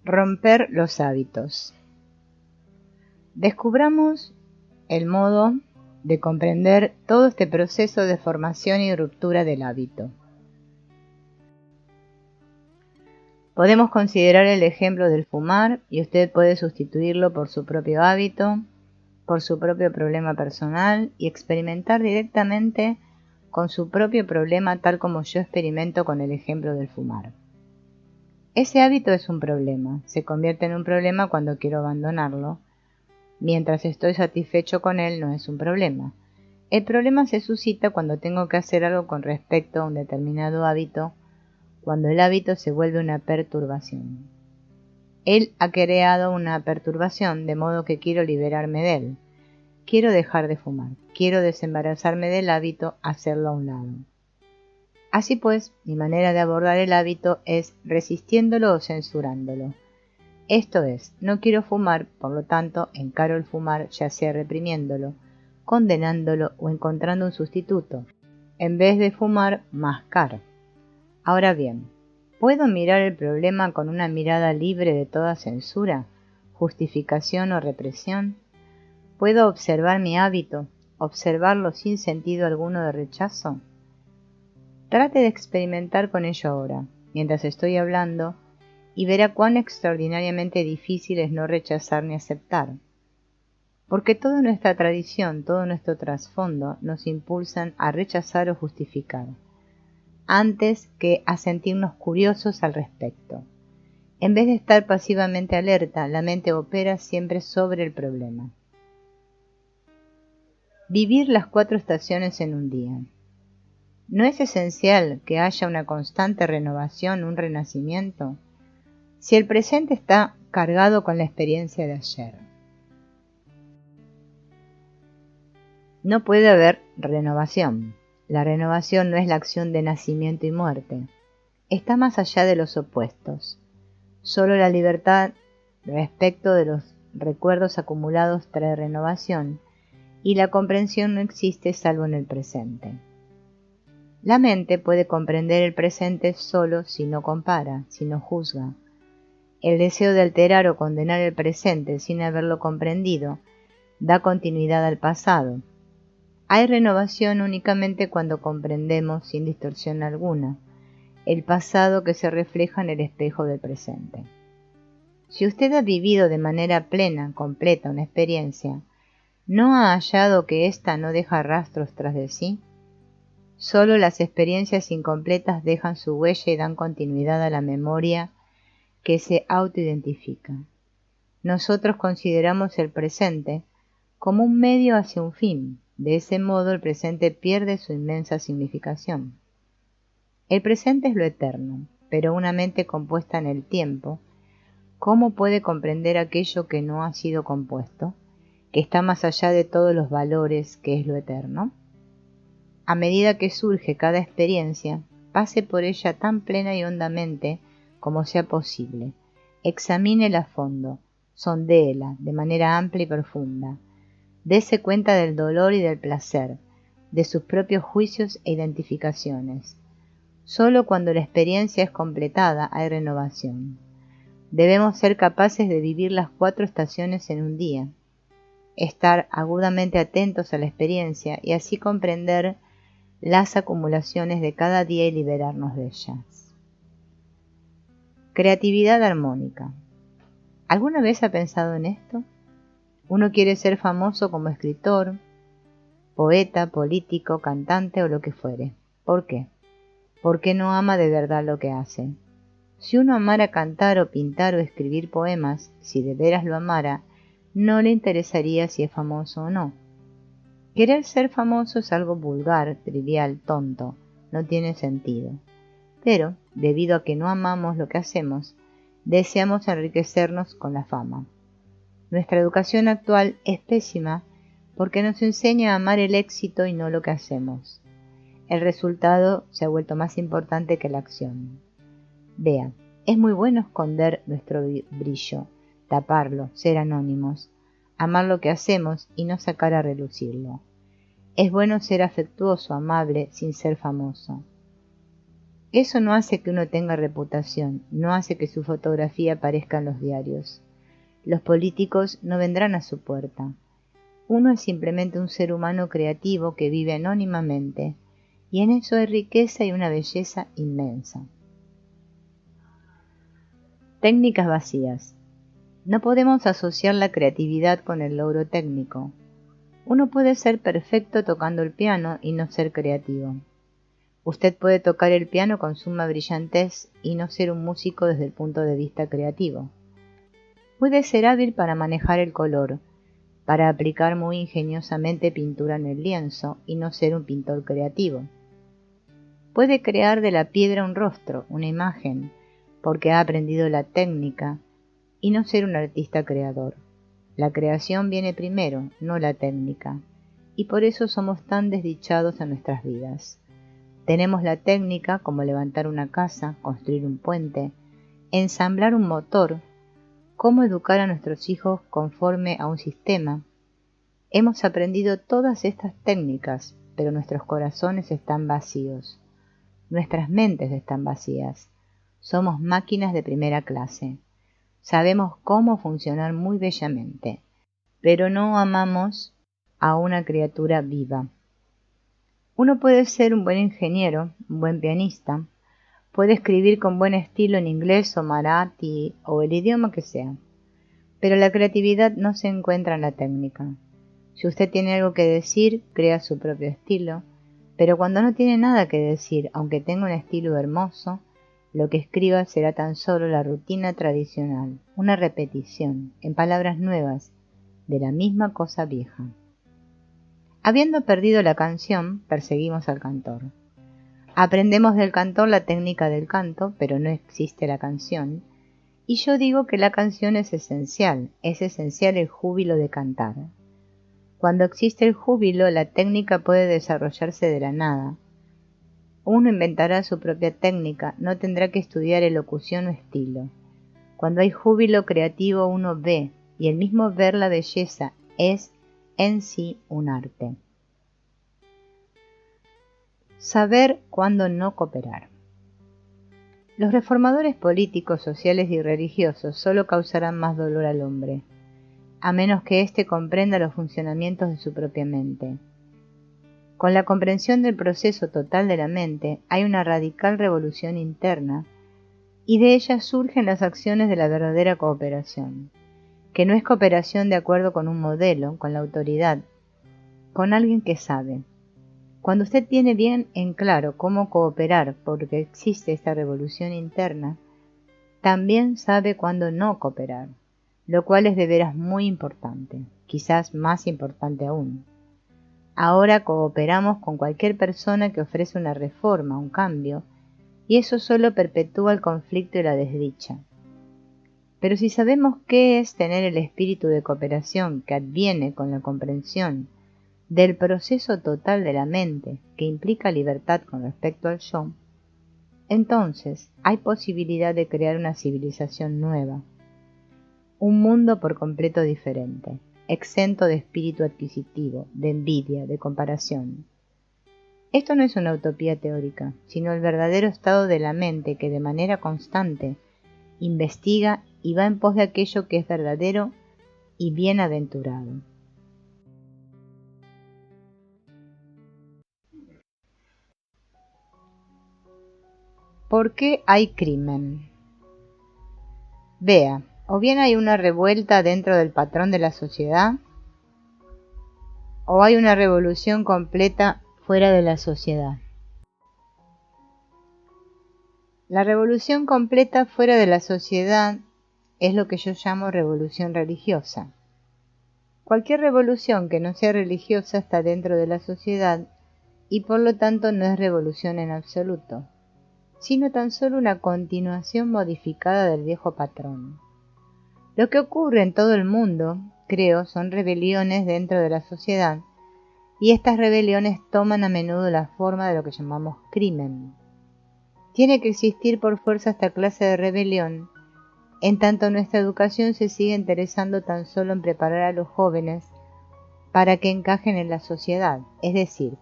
Romper los hábitos. Descubramos el modo de comprender todo este proceso de formación y ruptura del hábito. Podemos considerar el ejemplo del fumar y usted puede sustituirlo por su propio hábito, por su propio problema personal y experimentar directamente con su propio problema tal como yo experimento con el ejemplo del fumar. Ese hábito es un problema, se convierte en un problema cuando quiero abandonarlo. Mientras estoy satisfecho con él no es un problema. El problema se suscita cuando tengo que hacer algo con respecto a un determinado hábito, cuando el hábito se vuelve una perturbación. Él ha creado una perturbación, de modo que quiero liberarme de él. Quiero dejar de fumar, quiero desembarazarme del hábito, hacerlo a un lado. Así pues, mi manera de abordar el hábito es resistiéndolo o censurándolo. Esto es, no quiero fumar, por lo tanto, encaro el fumar ya sea reprimiéndolo, condenándolo o encontrando un sustituto. En vez de fumar, mascar. Ahora bien, ¿puedo mirar el problema con una mirada libre de toda censura, justificación o represión? ¿Puedo observar mi hábito, observarlo sin sentido alguno de rechazo? Trate de experimentar con ello ahora, mientras estoy hablando, y verá cuán extraordinariamente difícil es no rechazar ni aceptar. Porque toda nuestra tradición, todo nuestro trasfondo nos impulsan a rechazar o justificar, antes que a sentirnos curiosos al respecto. En vez de estar pasivamente alerta, la mente opera siempre sobre el problema. Vivir las 4 estaciones en un día. ¿No es esencial que haya una constante renovación, un renacimiento? Si el presente está cargado con la experiencia de ayer, no puede haber renovación. La renovación no es la acción de nacimiento y muerte. Está más allá de los opuestos. Solo la libertad respecto de los recuerdos acumulados trae renovación, y la comprensión no existe salvo en el presente. La mente puede comprender el presente solo si no compara, si no juzga. El deseo de alterar o condenar el presente sin haberlo comprendido da continuidad al pasado. Hay renovación únicamente cuando comprendemos, sin distorsión alguna, el pasado que se refleja en el espejo del presente. Si usted ha vivido de manera plena, completa, una experiencia, ¿no ha hallado que ésta no deja rastros tras de sí? Solo las experiencias incompletas dejan su huella y dan continuidad a la memoria que se autoidentifica. Nosotros consideramos el presente como un medio hacia un fin. De ese modo el presente pierde su inmensa significación. El presente es lo eterno, pero una mente compuesta en el tiempo, ¿cómo puede comprender aquello que no ha sido compuesto, que está más allá de todos los valores, que es lo eterno? A medida que surge cada experiencia, pase por ella tan plena y hondamente como sea posible. Examínela a fondo, sondéela de manera amplia y profunda. Dese cuenta del dolor y del placer, de sus propios juicios e identificaciones. Solo cuando la experiencia es completada hay renovación. Debemos ser capaces de vivir las 4 estaciones en un día, estar agudamente atentos a la experiencia y así comprender las acumulaciones de cada día y liberarnos de ellas. Creatividad armónica. ¿Alguna vez ha pensado en esto? Uno quiere ser famoso como escritor, poeta, político, cantante o lo que fuere. ¿Por qué? Porque no ama de verdad lo que hace. Si uno amara cantar o pintar o escribir poemas, si de veras lo amara, no le interesaría si es famoso o no. Querer ser famoso es algo vulgar, trivial, tonto, no tiene sentido. Pero, debido a que no amamos lo que hacemos, deseamos enriquecernos con la fama. Nuestra educación actual es pésima porque nos enseña a amar el éxito y no lo que hacemos. El resultado se ha vuelto más importante que la acción. Vea, es muy bueno esconder nuestro brillo, taparlo, ser anónimos, amar lo que hacemos y no sacar a relucirlo. Es bueno ser afectuoso, amable, sin ser famoso. Eso no hace que uno tenga reputación, no hace que su fotografía aparezca en los diarios. Los políticos no vendrán a su puerta. Uno es simplemente un ser humano creativo que vive anónimamente, y en eso hay riqueza y una belleza inmensa. Técnicas vacías. No podemos asociar la creatividad con el logro técnico. Uno puede ser perfecto tocando el piano y no ser creativo. Usted puede tocar el piano con suma brillantez y no ser un músico desde el punto de vista creativo. Puede ser hábil para manejar el color, para aplicar muy ingeniosamente pintura en el lienzo y no ser un pintor creativo. Puede crear de la piedra un rostro, una imagen, porque ha aprendido la técnica y no ser un artista creador. La creación viene primero, no la técnica, y por eso somos tan desdichados en nuestras vidas. Tenemos la técnica como levantar una casa, construir un puente, ensamblar un motor, cómo educar a nuestros hijos conforme a un sistema. Hemos aprendido todas estas técnicas, pero nuestros corazones están vacíos. Nuestras mentes están vacías. Somos máquinas de primera clase. Sabemos cómo funcionar muy bellamente, pero no amamos a una criatura viva. Uno puede ser un buen ingeniero, un buen pianista, puede escribir con buen estilo en inglés o marathi o el idioma que sea, pero la creatividad no se encuentra en la técnica. Si usted tiene algo que decir, crea su propio estilo, pero cuando no tiene nada que decir, aunque tenga un estilo hermoso, lo que escriba será tan solo la rutina tradicional, una repetición, en palabras nuevas, de la misma cosa vieja. Habiendo perdido la canción, perseguimos al cantor. Aprendemos del cantor la técnica del canto, pero no existe la canción, y yo digo que la canción es esencial el júbilo de cantar. Cuando existe el júbilo, la técnica puede desarrollarse de la nada. Uno inventará su propia técnica, no tendrá que estudiar elocución o estilo. Cuando hay júbilo creativo uno ve, y el mismo ver la belleza es en sí un arte. Saber cuándo no cooperar. Los reformadores políticos, sociales y religiosos solo causarán más dolor al hombre, a menos que éste comprenda los funcionamientos de su propia mente. Con la comprensión del proceso total de la mente hay una radical revolución interna, y de ella surgen las acciones de la verdadera cooperación, que no es cooperación de acuerdo con un modelo, con la autoridad, con alguien que sabe. Cuando usted tiene bien en claro cómo cooperar porque existe esta revolución interna, también sabe cuándo no cooperar, lo cual es de veras muy importante, quizás más importante aún. Ahora cooperamos con cualquier persona que ofrece una reforma, un cambio, y eso solo perpetúa el conflicto y la desdicha. Pero si sabemos qué es tener el espíritu de cooperación que adviene con la comprensión del proceso total de la mente, que implica libertad con respecto al yo, entonces hay posibilidad de crear una civilización nueva, un mundo por completo diferente, exento de espíritu adquisitivo, de envidia, de comparación. Esto no es una utopía teórica, sino el verdadero estado de la mente que de manera constante investiga y va en pos de aquello que es verdadero y bienaventurado. ¿Por qué hay crimen? Vea, o bien hay una revuelta dentro del patrón de la sociedad, o hay una revolución completa fuera de la sociedad. La revolución completa fuera de la sociedad es lo que yo llamo revolución religiosa. Cualquier revolución que no sea religiosa está dentro de la sociedad y por lo tanto no es revolución en absoluto, sino tan solo una continuación modificada del viejo patrón. Lo que ocurre en todo el mundo, creo, son rebeliones dentro de la sociedad, y estas rebeliones toman a menudo la forma de lo que llamamos crimen. Tiene que existir por fuerza esta clase de rebelión, en tanto nuestra educación se sigue interesando tan solo en preparar a los jóvenes para que encajen en la sociedad, es decir,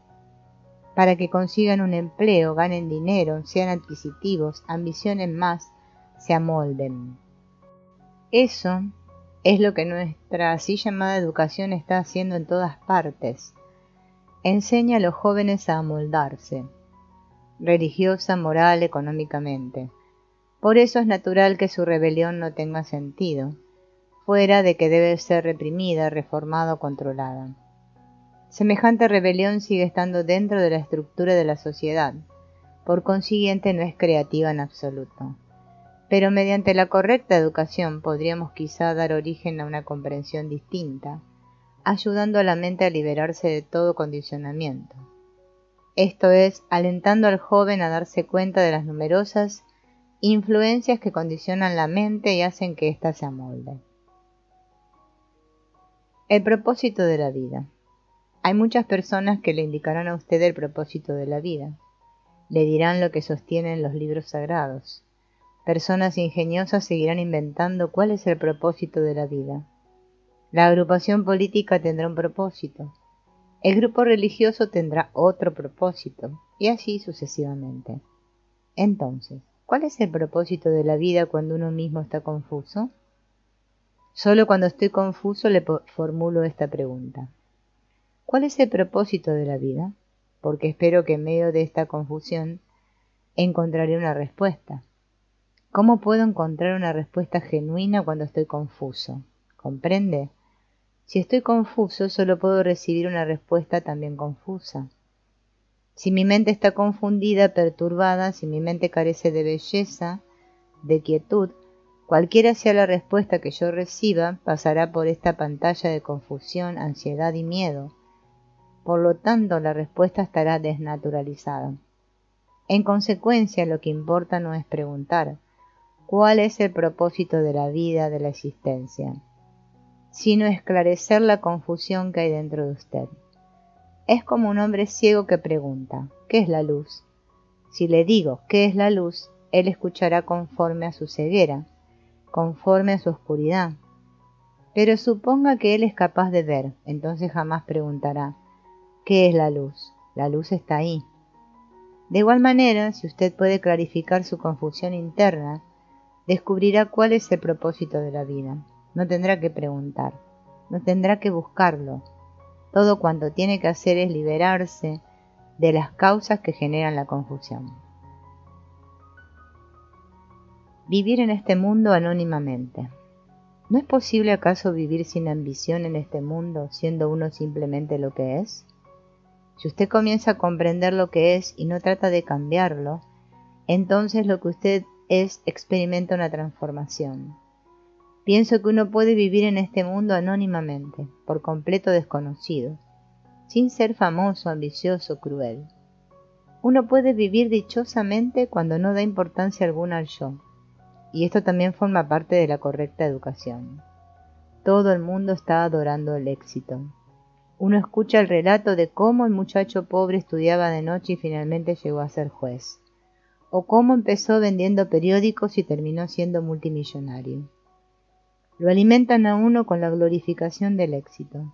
para que consigan un empleo, ganen dinero, sean adquisitivos, ambicionen más, se amolden. Eso es lo que nuestra así llamada educación está haciendo en todas partes. Enseña a los jóvenes a amoldarse, religiosa, moral, económicamente. Por eso es natural que su rebelión no tenga sentido, fuera de que debe ser reprimida, reformada o controlada. Semejante rebelión sigue estando dentro de la estructura de la sociedad, por consiguiente no es creativa en absoluto. Pero mediante la correcta educación podríamos quizá dar origen a una comprensión distinta, ayudando a la mente a liberarse de todo condicionamiento. Esto es, alentando al joven a darse cuenta de las numerosas influencias que condicionan la mente y hacen que ésta se amolde. El propósito de la vida. Hay muchas personas que le indicarán a usted el propósito de la vida. Le dirán lo que sostienen los libros sagrados. Personas ingeniosas seguirán inventando cuál es el propósito de la vida. La agrupación política tendrá un propósito. El grupo religioso tendrá otro propósito, y así sucesivamente. Entonces, ¿cuál es el propósito de la vida cuando uno mismo está confuso? Solo cuando estoy confuso le formulo esta pregunta. ¿Cuál es el propósito de la vida? Porque espero que en medio de esta confusión encontraré una respuesta. ¿Cómo puedo encontrar una respuesta genuina cuando estoy confuso? ¿Comprende? Si estoy confuso, solo puedo recibir una respuesta también confusa. Si mi mente está confundida, perturbada, si mi mente carece de belleza, de quietud, cualquiera sea la respuesta que yo reciba, pasará por esta pantalla de confusión, ansiedad y miedo. Por lo tanto, la respuesta estará desnaturalizada. En consecuencia, lo que importa no es preguntar ¿cuál es el propósito de la vida, de la existencia?, sino esclarecer la confusión que hay dentro de usted. Es como un hombre ciego que pregunta, ¿qué es la luz? Si le digo, ¿qué es la luz?, él escuchará conforme a su ceguera, conforme a su oscuridad. Pero suponga que él es capaz de ver, entonces jamás preguntará, ¿qué es la luz? La luz está ahí. De igual manera, si usted puede clarificar su confusión interna, descubrirá cuál es el propósito de la vida. No tendrá que preguntar, no tendrá que buscarlo. Todo cuanto tiene que hacer es liberarse de las causas que generan la confusión. Vivir en este mundo anónimamente. ¿No es posible acaso vivir sin ambición en este mundo, siendo uno simplemente lo que es? Si usted comienza a comprender lo que es y no trata de cambiarlo, entonces lo que usted es experimenta una transformación. Pienso que uno puede vivir en este mundo anónimamente, por completo desconocido, sin ser famoso, ambicioso, cruel. Uno puede vivir dichosamente cuando no da importancia alguna al yo, y esto también forma parte de la correcta educación. Todo el mundo está adorando el éxito. Uno escucha el relato de cómo el muchacho pobre estudiaba de noche y finalmente llegó a ser juez, o cómo empezó vendiendo periódicos y terminó siendo multimillonario. Lo alimentan a uno con la glorificación del éxito,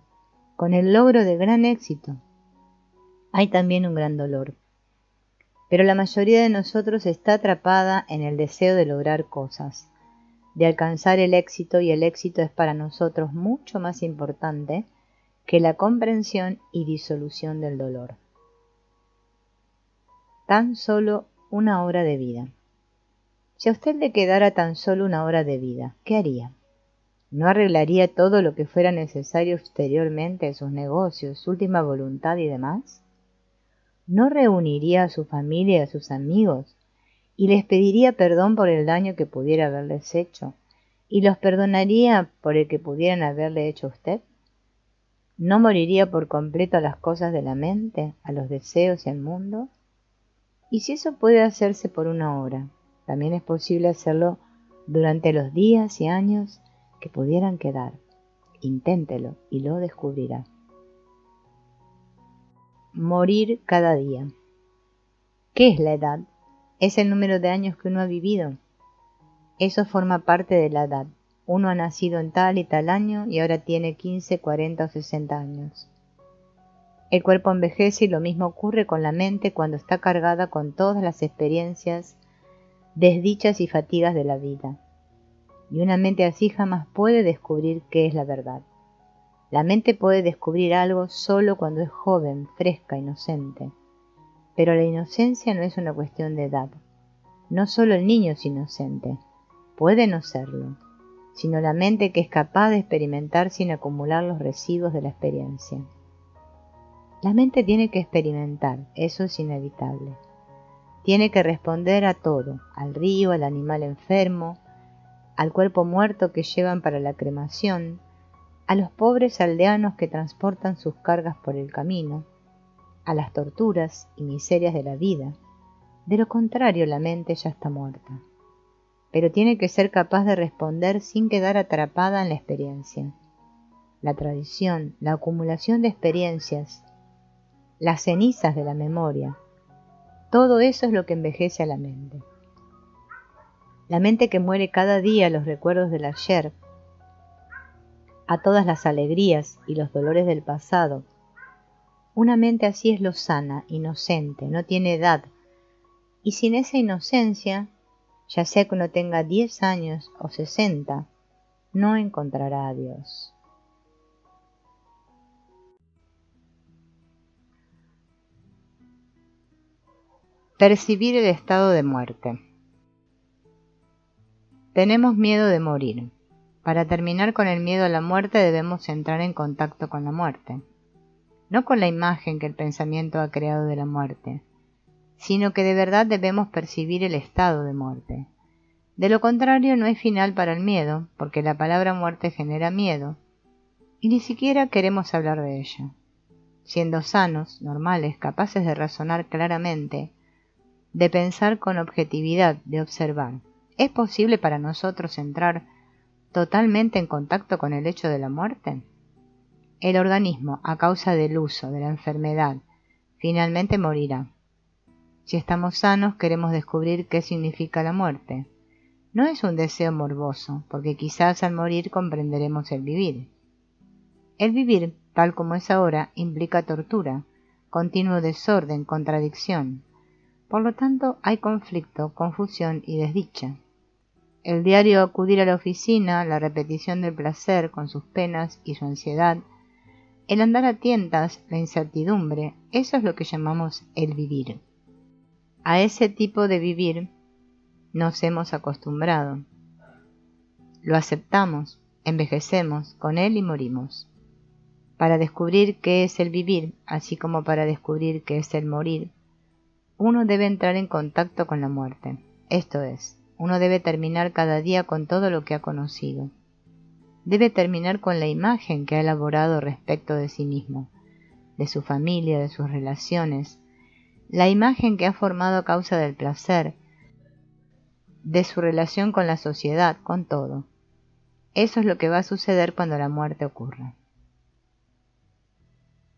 con el logro de gran éxito. Hay también un gran dolor. Pero la mayoría de nosotros está atrapada en el deseo de lograr cosas, de alcanzar el éxito, y el éxito es para nosotros mucho más importante que la comprensión y disolución del dolor. Tan solo una hora de vida. Si a usted le quedara tan solo una hora de vida, ¿qué haría? ¿No arreglaría todo lo que fuera necesario exteriormente, sus negocios, su última voluntad y demás? ¿No reuniría a su familia y a sus amigos y les pediría perdón por el daño que pudiera haberles hecho y los perdonaría por el que pudieran haberle hecho a usted? ¿No moriría por completo a las cosas de la mente, a los deseos y al mundo? Y si eso puede hacerse por una hora, también es posible hacerlo durante los días y años que pudieran quedar. Inténtelo y lo descubrirá. Morir cada día. ¿Qué es la edad? Es el número de años que uno ha vivido. Eso forma parte de la edad. Uno ha nacido en tal y tal año y ahora tiene 15, 40 o 60 años. El cuerpo envejece y lo mismo ocurre con la mente cuando está cargada con todas las experiencias, desdichas y fatigas de la vida. Y una mente así jamás puede descubrir qué es la verdad. La mente puede descubrir algo solo cuando es joven, fresca, inocente. Pero la inocencia no es una cuestión de edad. No solo el niño es inocente, puede no serlo, sino la mente que es capaz de experimentar sin acumular los residuos de la experiencia. La mente tiene que experimentar, eso es inevitable. Tiene que responder a todo, al río, al animal enfermo, al cuerpo muerto que llevan para la cremación, a los pobres aldeanos que transportan sus cargas por el camino, a las torturas y miserias de la vida. De lo contrario, la mente ya está muerta. Pero tiene que ser capaz de responder sin quedar atrapada en la experiencia. La tradición, la acumulación de experiencias, las cenizas de la memoria, todo eso es lo que envejece a la mente. La mente que muere cada día a los recuerdos del ayer, a todas las alegrías y los dolores del pasado. Una mente así es lozana, inocente, no tiene edad, y sin esa inocencia, ya sea que uno tenga 10 años o 60, no encontrará a Dios. Percibir el estado de muerte. Tenemos miedo de morir. Para terminar con el miedo a la muerte debemos entrar en contacto con la muerte. No con la imagen que el pensamiento ha creado de la muerte, sino que de verdad debemos percibir el estado de muerte. De lo contrario no hay final para el miedo, porque la palabra muerte genera miedo, y ni siquiera queremos hablar de ella. Siendo sanos, normales, capaces de razonar claramente, de pensar con objetividad, de observar, ¿es posible para nosotros entrar totalmente en contacto con el hecho de la muerte? El organismo, a causa del uso, de la enfermedad, finalmente morirá. Si estamos sanos, queremos descubrir qué significa la muerte. No es un deseo morboso, porque quizás al morir comprenderemos el vivir. El vivir, tal como es ahora, implica tortura, continuo desorden, contradicción. Por lo tanto, hay conflicto, confusión y desdicha. El diario acudir a la oficina, la repetición del placer con sus penas y su ansiedad, el andar a tientas, la incertidumbre, eso es lo que llamamos el vivir. A ese tipo de vivir nos hemos acostumbrado. Lo aceptamos, envejecemos con él y morimos. Para descubrir qué es el vivir, así como para descubrir qué es el morir, uno debe entrar en contacto con la muerte. Esto es, uno debe terminar cada día con todo lo que ha conocido. Debe terminar con la imagen que ha elaborado respecto de sí mismo, de su familia, de sus relaciones, la imagen que ha formado a causa del placer, de su relación con la sociedad, con todo. Eso es lo que va a suceder cuando la muerte ocurra.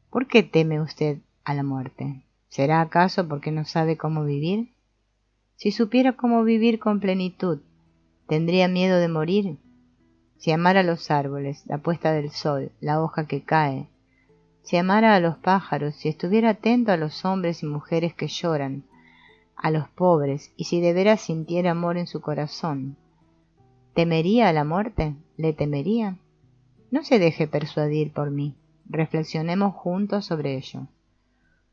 ¿Por qué teme usted a la muerte? ¿Será acaso porque no sabe cómo vivir? Si supiera cómo vivir con plenitud, ¿tendría miedo de morir? Si amara los árboles, la puesta del sol, la hoja que cae, si amara a los pájaros, si estuviera atento a los hombres y mujeres que lloran, a los pobres, y si de veras sintiera amor en su corazón, ¿temería a la muerte? ¿Le temería? No se deje persuadir por mí. Reflexionemos juntos sobre ello.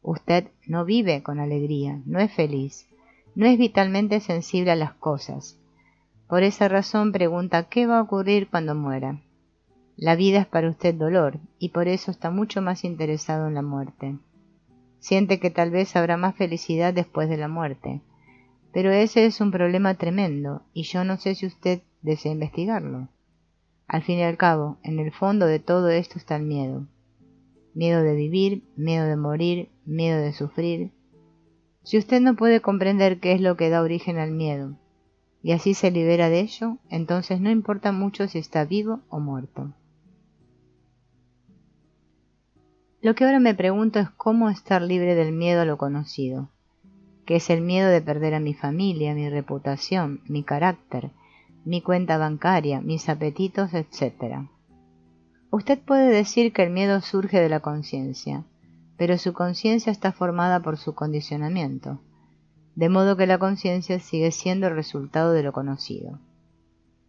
Usted no vive con alegría, no es feliz, no es vitalmente sensible a las cosas. Por esa razón pregunta qué va a ocurrir cuando muera. La vida es para usted dolor, y por eso está mucho más interesado en la muerte. Siente que tal vez habrá más felicidad después de la muerte, pero ese es un problema tremendo, y yo no sé si usted desea investigarlo. Al fin y al cabo, en el fondo de todo esto está el miedo. Miedo de vivir, miedo de morir, miedo de sufrir. Si usted no puede comprender qué es lo que da origen al miedo, y así se libera de ello, entonces no importa mucho si está vivo o muerto. Lo que ahora me pregunto es cómo estar libre del miedo a lo conocido, que es el miedo de perder a mi familia, mi reputación, mi carácter, mi cuenta bancaria, mis apetitos, etc. Usted puede decir que el miedo surge de la conciencia, pero su conciencia está formada por su condicionamiento, de modo que la conciencia sigue siendo el resultado de lo conocido.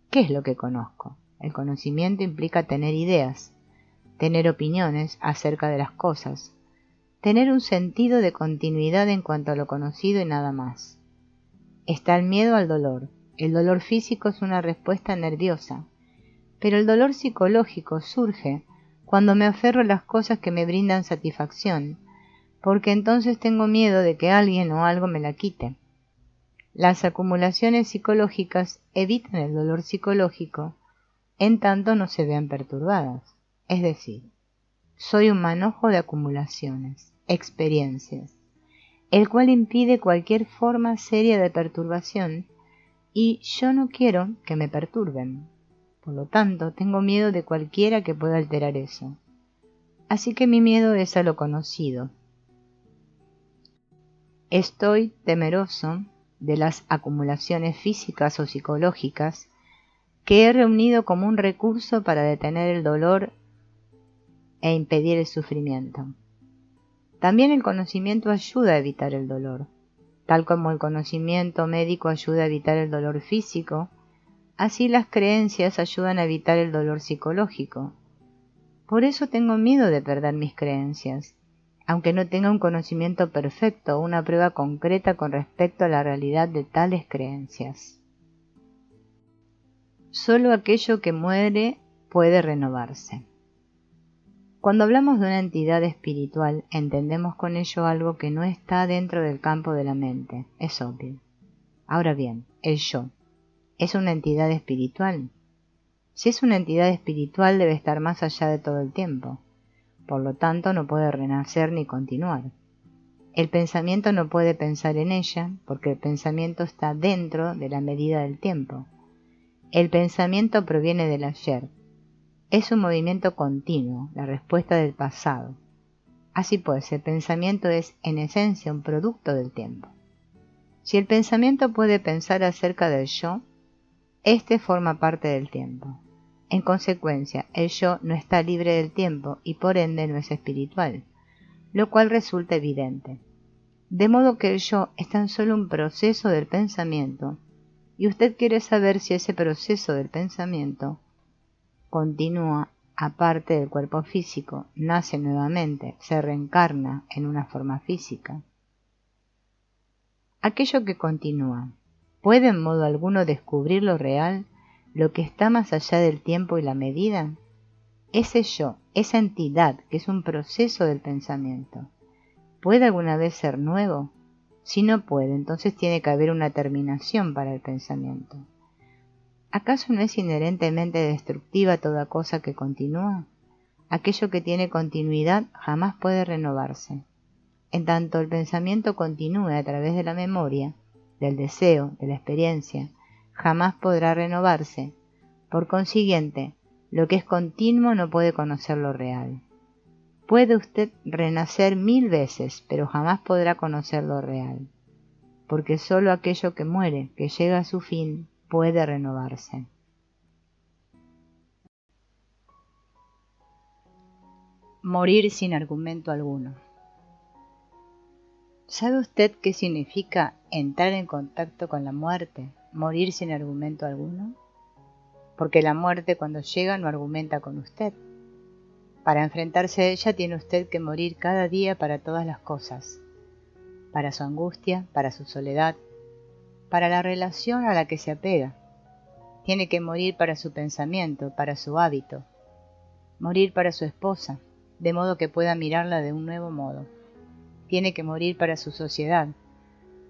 ¿Qué es lo que conozco? El conocimiento implica tener ideas, tener opiniones acerca de las cosas, tener un sentido de continuidad en cuanto a lo conocido y nada más. Está el miedo al dolor. El dolor físico es una respuesta nerviosa, pero el dolor psicológico surge cuando me aferro a las cosas que me brindan satisfacción, porque entonces tengo miedo de que alguien o algo me la quite. Las acumulaciones psicológicas evitan el dolor psicológico, en tanto no se vean perturbadas. Es decir, soy un manojo de acumulaciones, experiencias, el cual impide cualquier forma seria de perturbación, y yo no quiero que me perturben. Por lo tanto, tengo miedo de cualquiera que pueda alterar eso. Así que mi miedo es a lo conocido. Estoy temeroso de las acumulaciones físicas o psicológicas que he reunido como un recurso para detener el dolor e impedir el sufrimiento. También el conocimiento ayuda a evitar el dolor. Tal como el conocimiento médico ayuda a evitar el dolor físico, así las creencias ayudan a evitar el dolor psicológico. Por eso tengo miedo de perder mis creencias, aunque no tenga un conocimiento perfecto o una prueba concreta con respecto a la realidad de tales creencias. Solo aquello que muere puede renovarse. Cuando hablamos de una entidad espiritual, entendemos con ello algo que no está dentro del campo de la mente, es obvio. Ahora bien, el yo, ¿es una entidad espiritual? Si es una entidad espiritual, debe estar más allá de todo el tiempo. Por lo tanto, no puede renacer ni continuar. El pensamiento no puede pensar en ella, porque el pensamiento está dentro de la medida del tiempo. El pensamiento proviene del ayer. Es un movimiento continuo, la respuesta del pasado. Así pues, el pensamiento es, en esencia, un producto del tiempo. Si el pensamiento puede pensar acerca del yo, éste forma parte del tiempo. En consecuencia, el yo no está libre del tiempo y por ende no es espiritual, lo cual resulta evidente. De modo que el yo es tan solo un proceso del pensamiento, y usted quiere saber si ese proceso del pensamiento continúa aparte del cuerpo físico, nace nuevamente, se reencarna en una forma física. Aquello que continúa, ¿puede en modo alguno descubrir lo real, lo que está más allá del tiempo y la medida? Ese yo, esa entidad que es un proceso del pensamiento, ¿puede alguna vez ser nuevo? Si no puede, entonces tiene que haber una terminación para el pensamiento. ¿Acaso no es inherentemente destructiva toda cosa que continúa? Aquello que tiene continuidad jamás puede renovarse. En tanto el pensamiento continúe a través de la memoria, del deseo, de la experiencia, jamás podrá renovarse. Por consiguiente, lo que es continuo no puede conocer lo real. Puede usted renacer 1000 veces, pero jamás podrá conocer lo real, porque sólo aquello que muere, que llega a su fin, puede renovarse. Morir sin argumento alguno. ¿Sabe usted qué significa entrar en contacto con la muerte, morir sin argumento alguno? Porque la muerte cuando llega no argumenta con usted. Para enfrentarse a ella tiene usted que morir cada día para todas las cosas, para su angustia, para su soledad, para la relación a la que se apega. Tiene que morir para su pensamiento, para su hábito, morir para su esposa, de modo que pueda mirarla de un nuevo modo. Tiene que morir para su sociedad,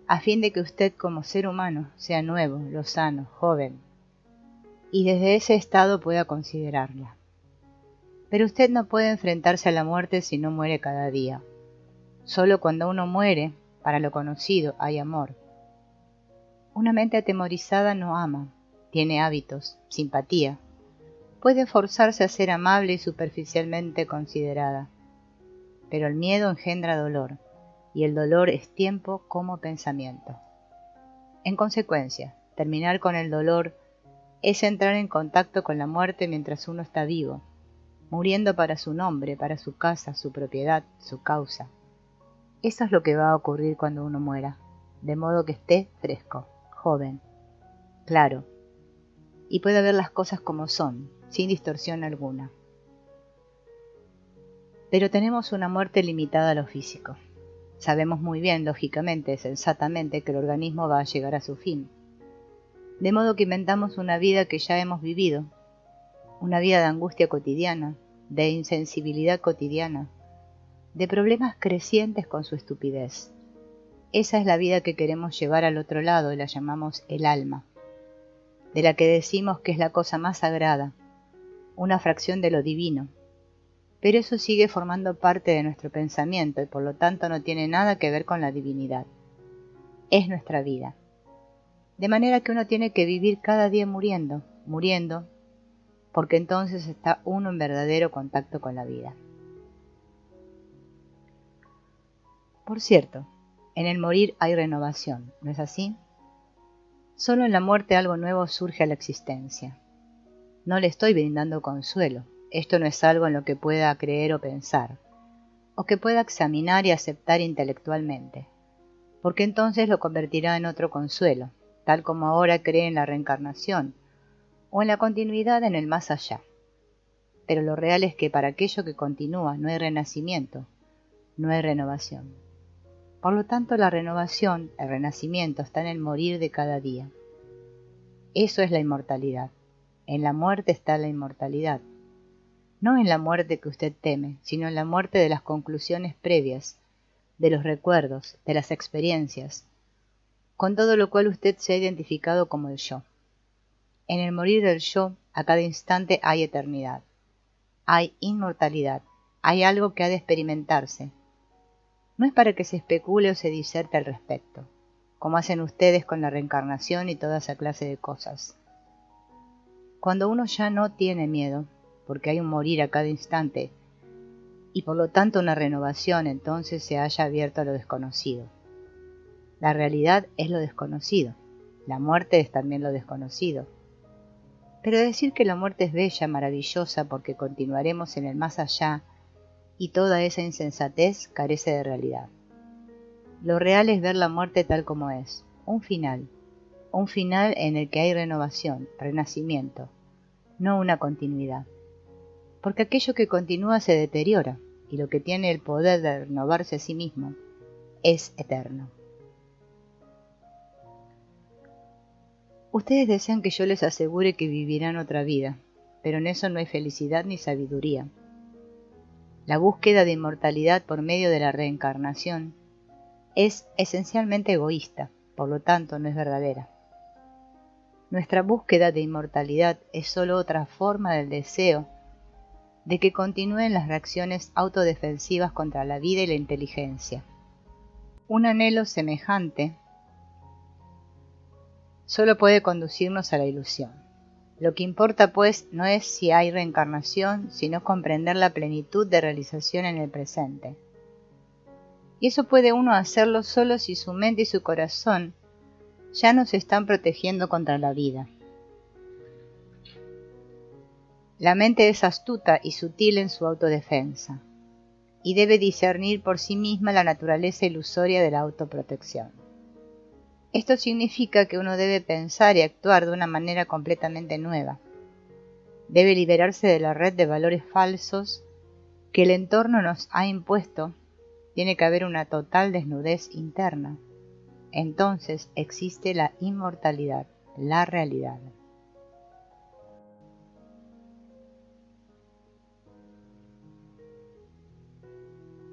a fin de que usted como ser humano sea nuevo, lozano, joven, y desde ese estado pueda considerarla. Pero usted no puede enfrentarse a la muerte si no muere cada día. Solo cuando uno muere, para lo conocido hay amor. Una mente atemorizada no ama, tiene hábitos, simpatía. Puede forzarse a ser amable y superficialmente considerada. Pero el miedo engendra dolor, y el dolor es tiempo como pensamiento. En consecuencia, terminar con el dolor es entrar en contacto con la muerte mientras uno está vivo. muriendo para su nombre, para su casa, su propiedad, su causa. Eso es lo que va a ocurrir cuando uno muera, de modo que esté fresco, joven, claro, y pueda ver las cosas como son, sin distorsión alguna. Pero tenemos una muerte limitada a lo físico. Sabemos muy bien, lógicamente, sensatamente, que el organismo va a llegar a su fin. De modo que inventamos una vida que ya hemos vivido, una vida de angustia cotidiana, de insensibilidad cotidiana, de problemas crecientes con su estupidez. Esa es la vida que queremos llevar al otro lado y la llamamos el alma, de la que decimos que es la cosa más sagrada, una fracción de lo divino. Pero eso sigue formando parte de nuestro pensamiento y por lo tanto no tiene nada que ver con la divinidad. Es nuestra vida. De manera que uno tiene que vivir cada día muriendo, porque entonces está uno en verdadero contacto con la vida. Por cierto, en el morir hay renovación, ¿no es así? Solo en la muerte algo nuevo surge a la existencia. No le estoy brindando consuelo. Esto no es algo en lo que pueda creer o pensar, o que pueda examinar y aceptar intelectualmente, porque entonces lo convertirá en otro consuelo, tal como ahora cree en la reencarnación, o en la continuidad en el más allá. Pero lo real es que para aquello que continúa no hay renacimiento, no hay renovación. Por lo tanto, la renovación, el renacimiento, está en el morir de cada día. Eso es la inmortalidad. En la muerte está la inmortalidad. No en la muerte que usted teme, sino en la muerte de las conclusiones previas, de los recuerdos, de las experiencias, con todo lo cual usted se ha identificado como el yo. En el morir del yo, a cada instante hay eternidad, hay inmortalidad, hay algo que ha de experimentarse. No es para que se especule o se diserte al respecto, como hacen ustedes con la reencarnación y toda esa clase de cosas. Cuando uno ya no tiene miedo, porque hay un morir a cada instante, y por lo tanto una renovación, entonces se haya abierto a lo desconocido. La realidad es lo desconocido, la muerte es también lo desconocido. Pero decir que la muerte es bella, maravillosa, porque continuaremos en el más allá, y toda esa insensatez carece de realidad. Lo real es ver la muerte tal como es, un final en el que hay renovación, renacimiento, no una continuidad. Porque aquello que continúa se deteriora, y lo que tiene el poder de renovarse a sí mismo es eterno. Ustedes desean que yo les asegure que vivirán otra vida, pero en eso no hay felicidad ni sabiduría. La búsqueda de inmortalidad por medio de la reencarnación es esencialmente egoísta, por lo tanto no es verdadera. Nuestra búsqueda de inmortalidad es solo otra forma del deseo de que continúen las reacciones autodefensivas contra la vida y la inteligencia. Un anhelo semejante solo puede conducirnos a la ilusión. Lo que importa, pues, no es si hay reencarnación, sino comprender la plenitud de realización en el presente. Y eso puede uno hacerlo solo si su mente y su corazón ya nos están protegiendo contra la vida. La mente es astuta y sutil en su autodefensa, y debe discernir por sí misma la naturaleza ilusoria de la autoprotección. Esto significa que uno debe pensar y actuar de una manera completamente nueva. Debe liberarse de la red de valores falsos que el entorno nos ha impuesto. Tiene que haber una total desnudez interna. Entonces existe la inmortalidad, la realidad.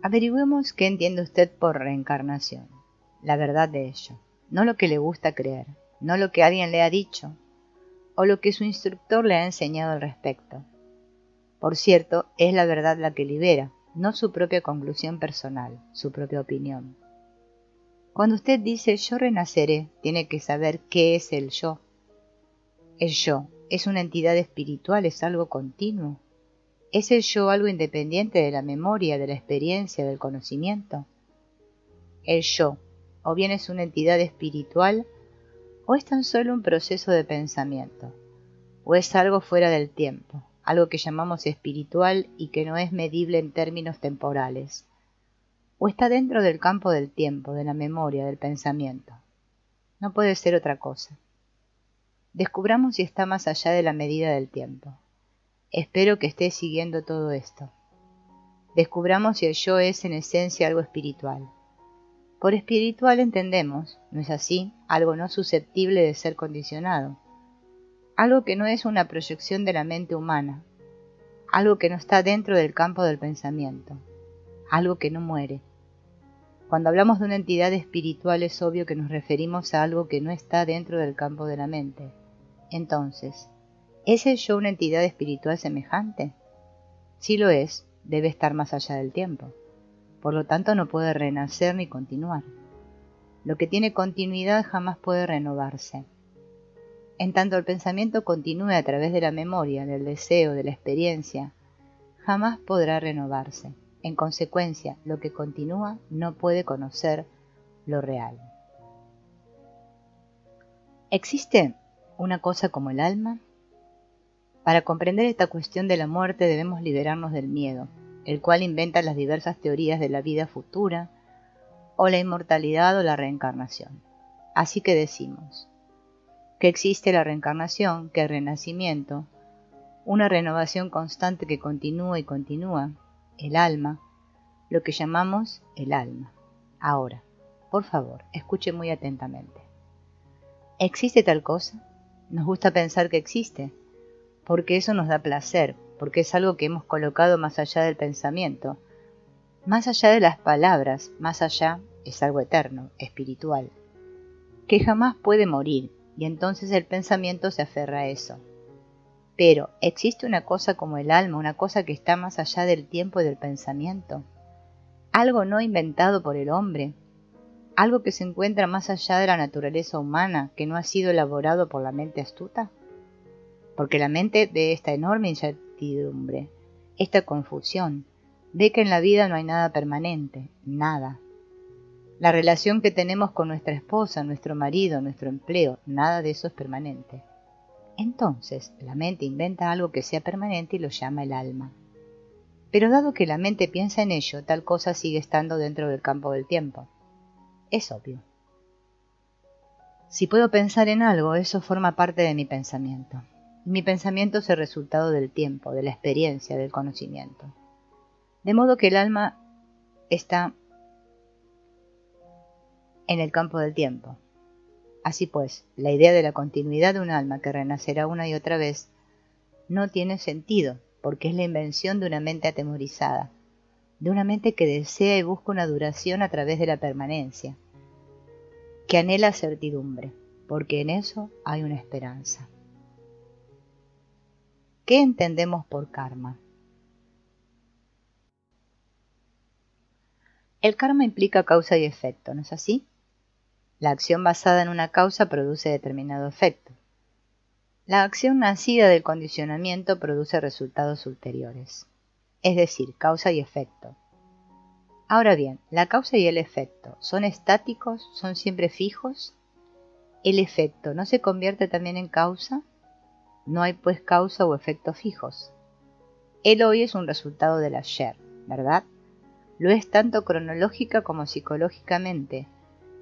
Averigüemos qué entiende usted por reencarnación, la verdad de ello, no lo que le gusta creer, no lo que alguien le ha dicho, o lo que su instructor le ha enseñado al respecto. Por cierto, es la verdad la que libera, no su propia conclusión personal, su propia opinión. Cuando usted dice yo renaceré, tiene que saber qué es el yo. El yo es una entidad espiritual, es algo continuo. ¿Es el yo algo independiente de la memoria, de la experiencia, del conocimiento? El yo, o bien es una entidad espiritual, o es tan solo un proceso de pensamiento, o es algo fuera del tiempo, algo que llamamos espiritual y que no es medible en términos temporales, o está dentro del campo del tiempo, de la memoria, del pensamiento. No puede ser otra cosa. Descubramos si está más allá de la medida del tiempo. Espero que estés siguiendo todo esto. Descubramos si el yo es en esencia algo espiritual. Por espiritual entendemos, ¿no es así?, algo no susceptible de ser condicionado, algo que no es una proyección de la mente humana, algo que no está dentro del campo del pensamiento, algo que no muere. Cuando hablamos de una entidad espiritual es obvio que nos referimos a algo que no está dentro del campo de la mente. Entonces, ¿es el yo una entidad espiritual semejante? Si lo es, debe estar más allá del tiempo. Por lo tanto, no puede renacer ni continuar. Lo que tiene continuidad jamás puede renovarse. En tanto el pensamiento continúe a través de la memoria, del deseo, de la experiencia, jamás podrá renovarse. En consecuencia, lo que continúa no puede conocer lo real. ¿Existe una cosa como el alma? Para comprender esta cuestión de la muerte debemos liberarnos del miedo, el cual inventa las diversas teorías de la vida futura, o la inmortalidad o la reencarnación. Así que decimos que existe la reencarnación, que el renacimiento, una renovación constante que continúa y continúa, el alma, lo que llamamos el alma. Ahora, por favor, escuche muy atentamente. ¿Existe tal cosa? Nos gusta pensar que existe, porque eso nos da placer, porque es algo que hemos colocado más allá del pensamiento, más allá de las palabras, más allá es algo eterno, espiritual, que jamás puede morir, y entonces el pensamiento se aferra a eso. Pero, ¿existe una cosa como el alma, una cosa que está más allá del tiempo y del pensamiento? Algo no inventado por el hombre, algo que se encuentra más allá de la naturaleza humana, que no ha sido elaborado por la mente astuta. Porque la mente ve esta enorme incertidumbre, esta confusión, ve que en la vida no hay nada permanente, nada. La relación que tenemos con nuestra esposa, nuestro marido, nuestro empleo, nada de eso es permanente. Entonces, la mente inventa algo que sea permanente y lo llama el alma. Pero dado que la mente piensa en ello, tal cosa sigue estando dentro del campo del tiempo. Es obvio. Si puedo pensar en algo, eso forma parte de mi pensamiento. Mi pensamiento es el resultado del tiempo, de la experiencia, del conocimiento. De modo que el alma está en el campo del tiempo. Así pues, la idea de la continuidad de un alma que renacerá una y otra vez no tiene sentido, porque es la invención de una mente atemorizada, de una mente que desea y busca una duración a través de la permanencia, que anhela certidumbre, porque en eso hay una esperanza. ¿Qué entendemos por karma? El karma implica causa y efecto, ¿no es así? La acción basada en una causa produce determinado efecto. La acción nacida del condicionamiento produce resultados ulteriores, es decir, causa y efecto. Ahora bien, ¿la causa y el efecto son estáticos? ¿Son siempre fijos? ¿El efecto no se convierte también en causa? No hay pues causa o efecto fijos. El hoy es un resultado del ayer, ¿verdad? Lo es tanto cronológica como psicológicamente,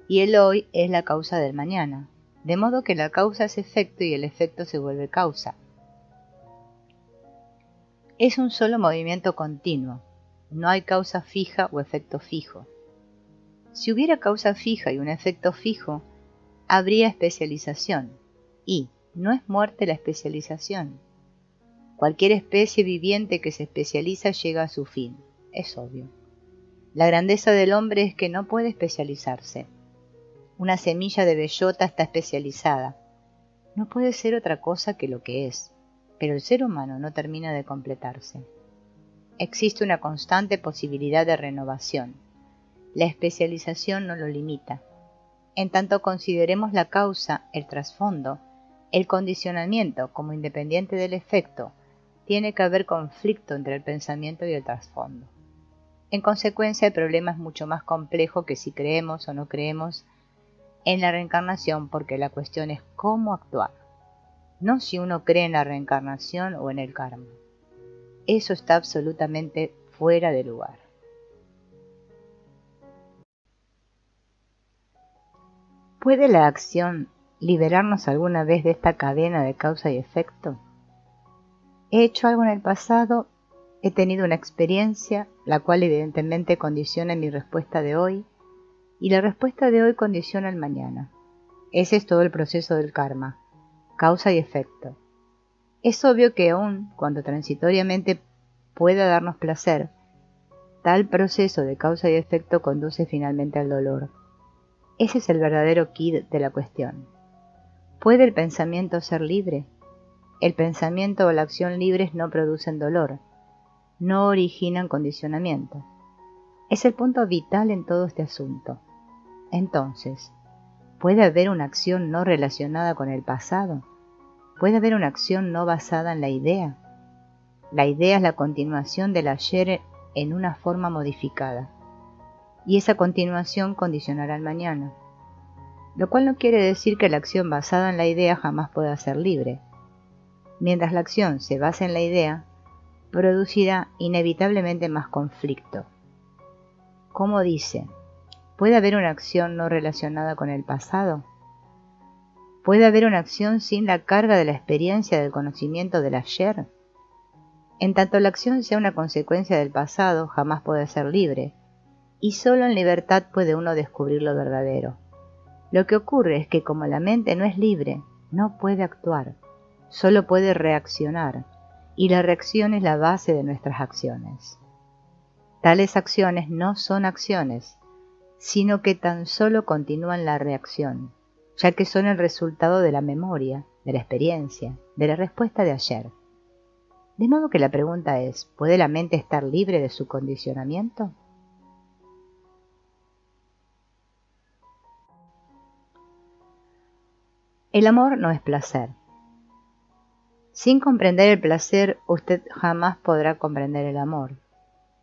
y el hoy es la causa del mañana, de modo que la causa es efecto y el efecto se vuelve causa. Es un solo movimiento continuo, no hay causa fija o efecto fijo. Si hubiera causa fija y un efecto fijo, habría especialización, y no es muerte la especialización. Cualquier especie viviente que se especializa llega a su fin, es obvio. La grandeza del hombre es que no puede especializarse. Una semilla de bellota está especializada. No puede ser otra cosa que lo que es, pero el ser humano no termina de completarse. Existe una constante posibilidad de renovación. La especialización no lo limita. En tanto consideremos la causa, el trasfondo, el condicionamiento como independiente del efecto, tiene que haber conflicto entre el pensamiento y el trasfondo. En consecuencia, el problema es mucho más complejo que si creemos o no creemos en la reencarnación, porque la cuestión es cómo actuar, no si uno cree en la reencarnación o en el karma. eso está absolutamente fuera de lugar. ¿Puede la acción liberarnos alguna vez de esta cadena de causa y efecto? He hecho algo en el pasado, he tenido una experiencia, la cual evidentemente condiciona mi respuesta de hoy, y la respuesta de hoy condiciona el mañana. Ese es todo el proceso del karma, causa y efecto. Es obvio que aun cuando transitoriamente pueda darnos placer, tal proceso de causa y efecto conduce finalmente al dolor. Ese es el verdadero quid de la cuestión. ¿Puede el pensamiento ser libre? El pensamiento o la acción libres no producen dolor, no originan condicionamiento. Es el punto vital en todo este asunto. Entonces, ¿puede haber una acción no relacionada con el pasado? ¿Puede haber una acción no basada en la idea? La idea es la continuación del ayer en una forma modificada, y esa continuación condicionará el mañana, lo cual no quiere decir que la acción basada en la idea jamás pueda ser libre. Mientras la acción se basa en la idea, producirá inevitablemente más conflicto. Como dice, ¿puede haber una acción no relacionada con el pasado? ¿Puede haber una acción sin la carga de la experiencia del conocimiento del ayer? En tanto la acción sea una consecuencia del pasado, jamás puede ser libre, y solo en libertad puede uno descubrir lo verdadero. Lo que ocurre es que como la mente no es libre, no puede actuar, solo puede reaccionar, y la reacción es la base de nuestras acciones. Tales acciones no son acciones, sino que tan solo continúan la reacción, ya que son el resultado de la memoria, de la experiencia, de la respuesta de ayer. De modo que la pregunta es, ¿puede la mente estar libre de su condicionamiento? El amor no es placer. Sin comprender el placer, usted jamás podrá comprender el amor.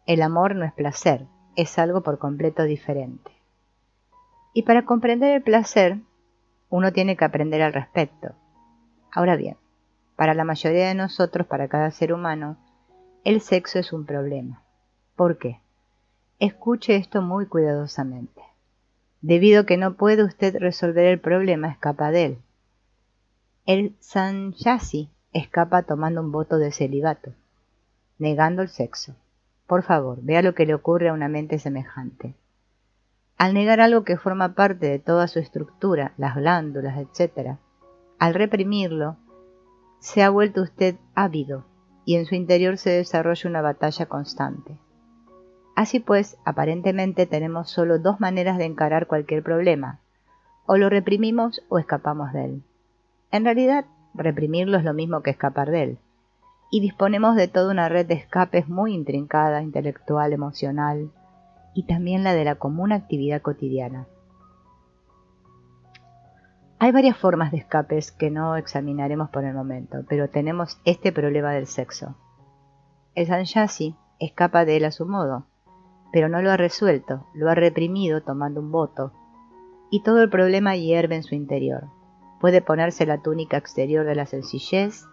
El amor no es placer, es algo por completo diferente. Y para comprender el placer, uno tiene que aprender al respecto. Ahora bien, para la mayoría de nosotros, para cada ser humano, el sexo es un problema. ¿Por qué? Escuche esto muy cuidadosamente. Debido a que no puede usted resolver el problema, escapa de él. El sannyasi escapa tomando un voto de celibato, negando el sexo. Por favor, vea lo que le ocurre a una mente semejante. Al negar algo que forma parte de toda su estructura, las glándulas, etc., al reprimirlo, se ha vuelto usted ávido y en su interior se desarrolla una batalla constante. Así pues, aparentemente tenemos solo dos maneras de encarar cualquier problema, o lo reprimimos o escapamos de él. En realidad, reprimirlo es lo mismo que escapar de él, y disponemos de toda una red de escapes muy intrincada, intelectual, emocional, y también la de la común actividad cotidiana. Hay varias formas de escapes que no examinaremos por el momento, pero tenemos este problema del sexo. El sannyasi escapa de él a su modo, pero no lo ha resuelto, lo ha reprimido tomando un voto, y todo el problema hierve en su interior. Puede ponerse la túnica exterior de la sencillez,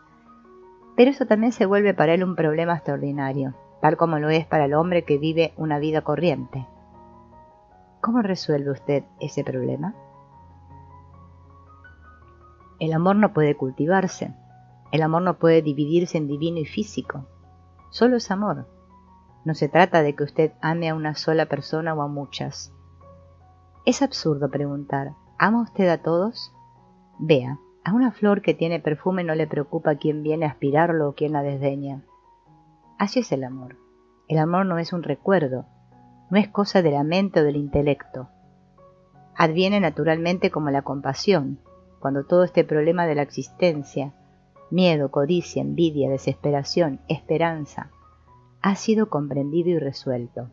pero eso también se vuelve para él un problema extraordinario, tal como lo es para el hombre que vive una vida corriente. ¿Cómo resuelve usted ese problema? El amor no puede cultivarse, el amor no puede dividirse en divino y físico, solo es amor. No se trata de que usted ame a una sola persona o a muchas. Es absurdo preguntar, ¿ama usted a todos? Vea, a una flor que tiene perfume no le preocupa quién viene a aspirarlo o quién la desdeña. Así es el amor. El amor no es un recuerdo, no es cosa de la mente o del intelecto. Adviene naturalmente como la compasión, cuando todo este problema de la existencia, miedo, codicia, envidia, desesperación, esperanza, ha sido comprendido y resuelto.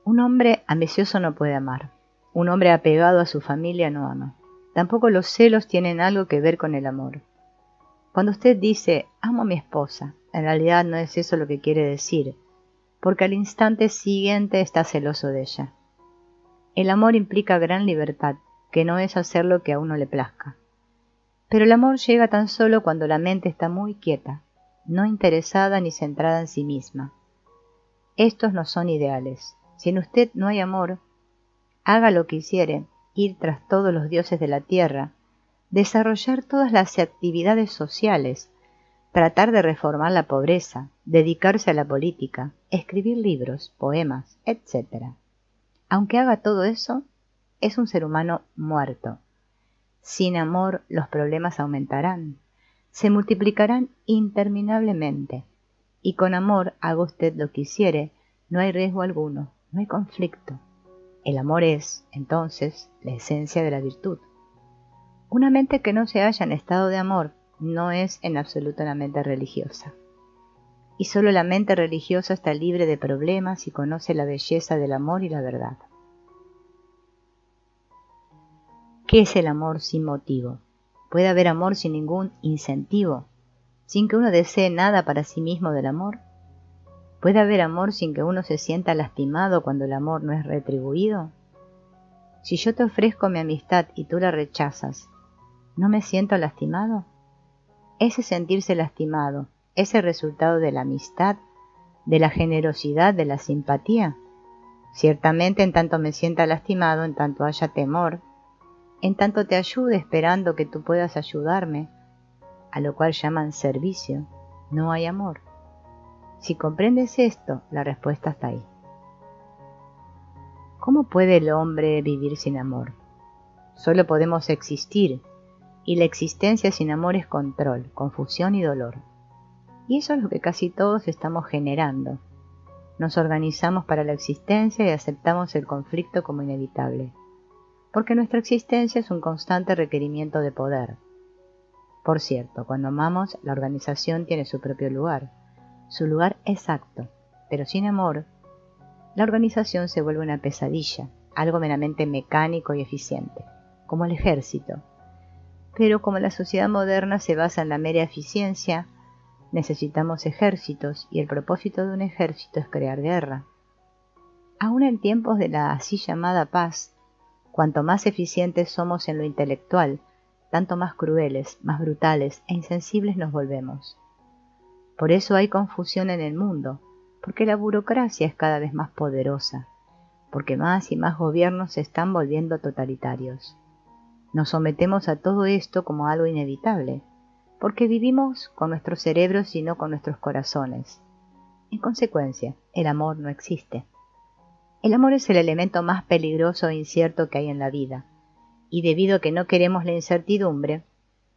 Un hombre ambicioso no puede amar. Un hombre apegado a su familia no ama. Tampoco los celos tienen algo que ver con el amor. Cuando usted dice, amo a mi esposa, en realidad no es eso lo que quiere decir, porque al instante siguiente está celoso de ella. El amor implica gran libertad, que no es hacer lo que a uno le plazca. Pero el amor llega tan solo cuando la mente está muy quieta, no interesada ni centrada en sí misma. Estos no son ideales. Si en usted no hay amor, haga lo que hiciere, ir tras todos los dioses de la tierra, desarrollar todas las actividades sociales, tratar de reformar la pobreza, dedicarse a la política, escribir libros, poemas, etc. Aunque haga todo eso, es un ser humano muerto. Sin amor, los problemas aumentarán, se multiplicarán interminablemente, y con amor, haga usted lo que hiciere, no hay riesgo alguno, no hay conflicto. El amor es, entonces, la esencia de la virtud. Una mente que no se halla en estado de amor no es en absoluto una mente religiosa. Y solo la mente religiosa está libre de problemas y conoce la belleza del amor y la verdad. ¿Qué es el amor sin motivo? ¿Puede haber amor sin ningún incentivo? ¿Sin que uno desee nada para sí mismo del amor? ¿Puede haber amor sin que uno se sienta lastimado cuando el amor no es retribuido? Si yo te ofrezco mi amistad y tú la rechazas, ¿no me siento lastimado? Ese sentirse lastimado, ¿es el resultado de la amistad, de la generosidad, de la simpatía? Ciertamente en tanto me sienta lastimado, en tanto haya temor, en tanto te ayude esperando que tú puedas ayudarme, a lo cual llaman servicio, no hay amor. Si comprendes esto, la respuesta está ahí. ¿Cómo puede el hombre vivir sin amor? Solo podemos existir, y la existencia sin amor es control, confusión y dolor. Y eso es lo que casi todos estamos generando. Nos organizamos para la existencia y aceptamos el conflicto como inevitable, porque nuestra existencia es un constante requerimiento de poder. Por cierto, cuando amamos, la organización tiene su propio lugar, su lugar exacto, pero sin amor, la organización se vuelve una pesadilla, algo meramente mecánico y eficiente, como el ejército. Pero como la sociedad moderna se basa en la mera eficiencia, necesitamos ejércitos y el propósito de un ejército es crear guerra. Aún en tiempos de la así llamada paz, cuanto más eficientes somos en lo intelectual, tanto más crueles, más brutales e insensibles nos volvemos. Por eso hay confusión en el mundo, porque la burocracia es cada vez más poderosa, porque más y más gobiernos se están volviendo totalitarios. Nos sometemos a todo esto como algo inevitable, porque vivimos con nuestros cerebros y no con nuestros corazones. En consecuencia, el amor no existe. El amor es el elemento más peligroso e incierto que hay en la vida, y debido a que no queremos la incertidumbre,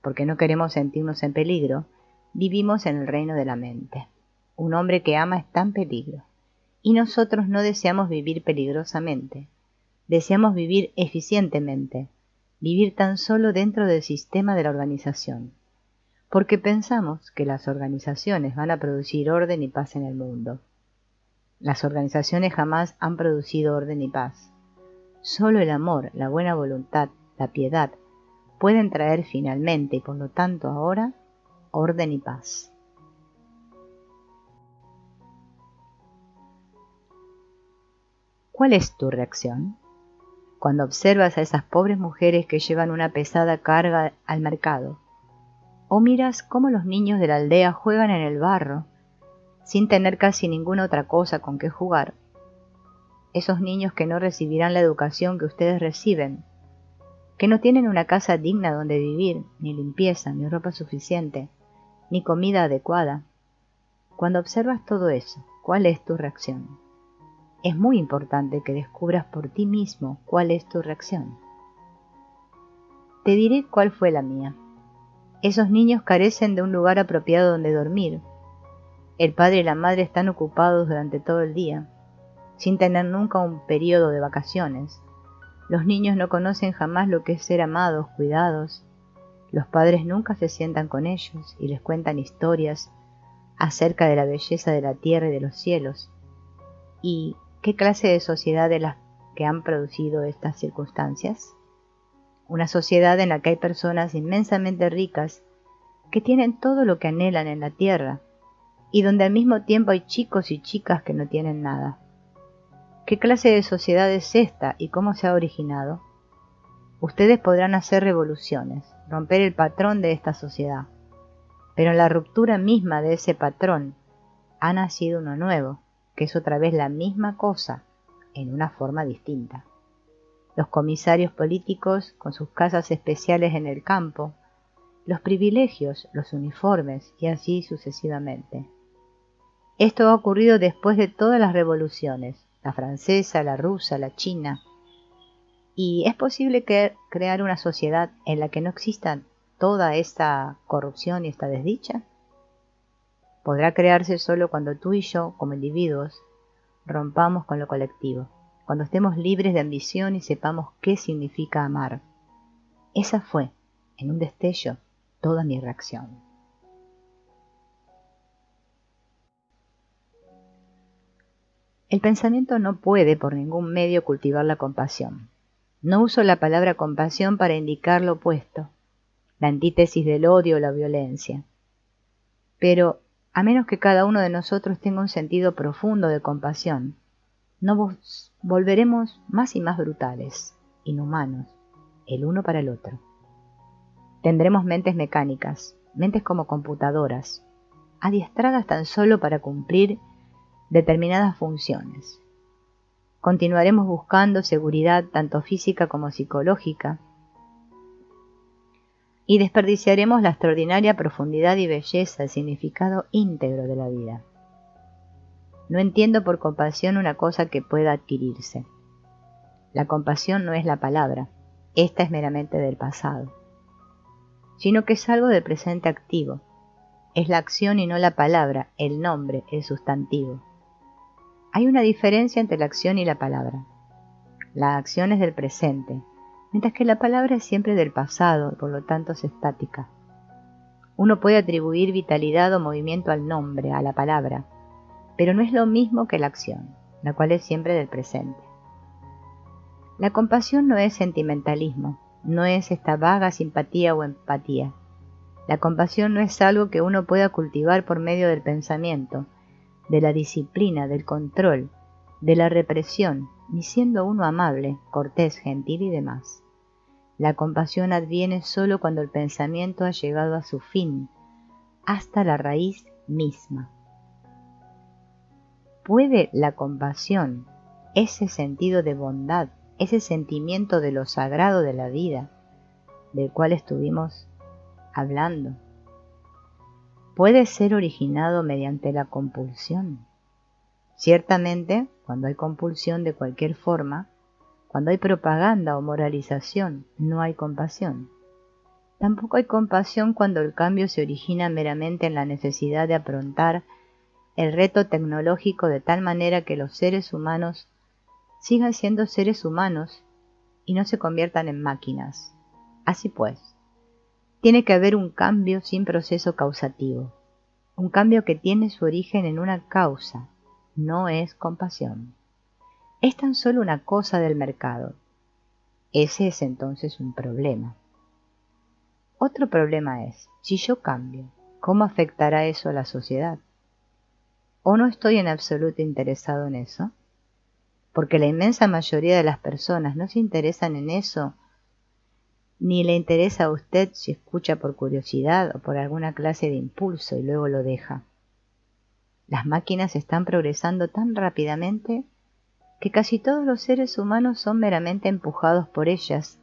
porque no queremos sentirnos en peligro, vivimos en el reino de la mente. Un hombre que ama está en peligro, y nosotros no deseamos vivir peligrosamente, deseamos vivir eficientemente, vivir tan solo dentro del sistema de la organización, porque pensamos que las organizaciones van a producir orden y paz en el mundo. Las organizaciones jamás han producido orden y paz. Solo el amor, la buena voluntad, la piedad, pueden traer finalmente, y por lo tanto ahora, orden y paz. ¿Cuál es tu reacción? Cuando observas a esas pobres mujeres que llevan una pesada carga al mercado, o miras cómo los niños de la aldea juegan en el barro, sin tener casi ninguna otra cosa con que jugar, esos niños que no recibirán la educación que ustedes reciben, que no tienen una casa digna donde vivir, ni limpieza, ni ropa suficiente, ni comida adecuada. Cuando observas todo eso, ¿cuál es tu reacción? Es muy importante que descubras por ti mismo cuál es tu reacción. Te diré cuál fue la mía. Esos niños carecen de un lugar apropiado donde dormir. El padre y la madre están ocupados durante todo el día, sin tener nunca un periodo de vacaciones. Los niños no conocen jamás lo que es ser amados, cuidados. Los padres nunca se sientan con ellos y les cuentan historias acerca de la belleza de la tierra y de los cielos. ¿Y qué clase de sociedad es la que han producido estas circunstancias? Una sociedad en la que hay personas inmensamente ricas que tienen todo lo que anhelan en la tierra y donde al mismo tiempo hay chicos y chicas que no tienen nada. ¿Qué clase de sociedad es esta y cómo se ha originado? Ustedes podrán hacer revoluciones, romper el patrón de esta sociedad, pero en la ruptura misma de ese patrón ha nacido uno nuevo, que es otra vez la misma cosa, en una forma distinta. Los comisarios políticos con sus casas especiales en el campo, los privilegios, los uniformes y así sucesivamente. Esto ha ocurrido después de todas las revoluciones, la francesa, la rusa, la china. ¿Y es posible crear una sociedad en la que no exista toda esta corrupción y esta desdicha? Podrá crearse solo cuando tú y yo, como individuos, rompamos con lo colectivo, cuando estemos libres de ambición y sepamos qué significa amar. Esa fue, en un destello, toda mi reacción. El pensamiento no puede por ningún medio cultivar la compasión. No uso la palabra compasión para indicar lo opuesto, la antítesis del odio o la violencia. Pero, a menos que cada uno de nosotros tenga un sentido profundo de compasión, nos volveremos más y más brutales, inhumanos, el uno para el otro. Tendremos mentes mecánicas, mentes como computadoras, adiestradas tan solo para cumplir determinadas funciones. Continuaremos buscando seguridad tanto física como psicológica y desperdiciaremos la extraordinaria profundidad y belleza, el significado íntegro de la vida. No entiendo por compasión una cosa que pueda adquirirse. La compasión no es la palabra, esta es meramente del pasado, sino que es algo del presente activo. Es la acción y no la palabra, el nombre, el sustantivo. Hay una diferencia entre la acción y la palabra. La acción es del presente, mientras que la palabra es siempre del pasado y por lo tanto es estática. Uno puede atribuir vitalidad o movimiento al nombre, a la palabra, pero no es lo mismo que la acción, la cual es siempre del presente. La compasión no es sentimentalismo, no es esta vaga simpatía o empatía. La compasión no es algo que uno pueda cultivar por medio del pensamiento, de la disciplina, del control, de la represión, ni siendo uno amable, cortés, gentil y demás. La compasión adviene solo cuando el pensamiento ha llegado a su fin, hasta la raíz misma. ¿Puede la compasión, ese sentido de bondad, ese sentimiento de lo sagrado de la vida, del cual estuvimos hablando, puede ser originado mediante la compulsión? Ciertamente, cuando hay compulsión de cualquier forma, cuando hay propaganda o moralización, no hay compasión. Tampoco hay compasión cuando el cambio se origina meramente en la necesidad de afrontar el reto tecnológico de tal manera que los seres humanos sigan siendo seres humanos y no se conviertan en máquinas. Así pues, tiene que haber un cambio sin proceso causativo, un cambio que tiene su origen en una causa, no es compasión. Es tan solo una cosa del mercado. Ese es entonces un problema. Otro problema es, si yo cambio, ¿cómo afectará eso a la sociedad? ¿O no estoy en absoluto interesado en eso? Porque la inmensa mayoría de las personas no se interesan en eso, ni le interesa a usted si escucha por curiosidad o por alguna clase de impulso y luego lo deja. Las máquinas están progresando tan rápidamente que casi todos los seres humanos son meramente empujados por ellas